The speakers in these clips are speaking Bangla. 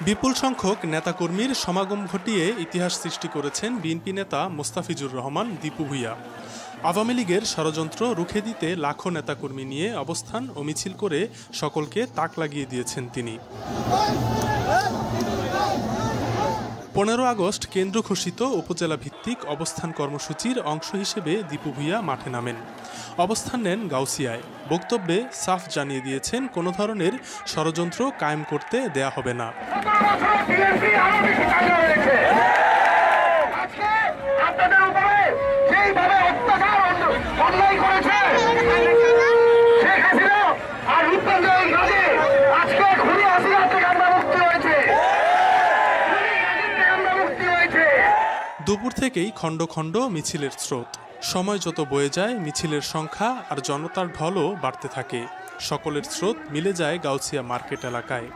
বিপুল সংখ্যক নেতাকর্মীর সমাগম ঘটিয়ে ইতিহাস সৃষ্টি করেছেন বিএনপি নেতা মোস্তাফিজুর রহমান দীপু ভূঁইয়া। আওয়ামী লীগের ষড়যন্ত্র রুখে দিতে লাখো নেতাকর্মী নিয়ে অবস্থান ও মিছিল করে সকলকে তাক লাগিয়ে দিয়েছেন তিনি। 15 আগস্ট কেন্দ্র ঘোষিত উপজেলা ভিত্তিক অবস্থান কর্মসূচির অংশ হিসেবে দীপু ভূঁইয়া মাঠে নামেন। অবস্থান নেন গাউসিয়ায়। বক্তব্যে সাফ জানিয়ে দিয়েছেন কোনো ধরনের ষড়যন্ত্র কায়েম করতে দেয়া হবে না। দুপুর থেকেই খণ্ড খণ্ড মিছিলের স্রোত। সময় যত বয়ে যায় মিছিলের সংখ্যা আর জনতার ঢলও বাড়তে থাকে। সকলের স্রোত মিলে যায় গাউসিয়া মার্কেট এলাকায়।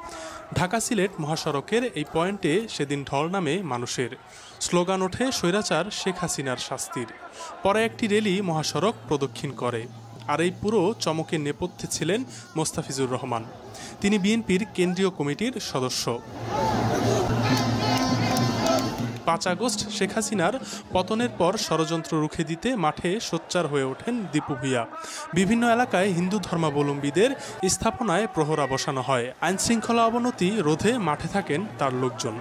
ঢাকা সিলেট মহাসড়কের এই পয়েন্টে সেদিন ঢল নামে মানুষের। স্লোগান ওঠে স্বৈরাচার শেখ হাসিনার শাস্তির। পরে একটি র্যালি মহাসড়ক প্রদক্ষিণ করে। আর এই পুরো চমকের নেপথ্যে ছিলেন মোস্তাফিজুর রহমান। তিনি বিএনপির কেন্দ্রীয় কমিটির সদস্য। 5 আগস্ট শেখ হাসিনার পতনের পর ষড়যন্ত্র রুখে দিতে মাঠে সোচ্চার হয়ে ওঠেন দীপু ভূঁইয়া। বিভিন্ন এলাকায় হিন্দু ধর্মাবলম্বীদের স্থাপনায় প্রহরা বসানো হয়। আইনশৃঙ্খলা অবনতি রোধে মাঠে থাকেন তার লোকজন।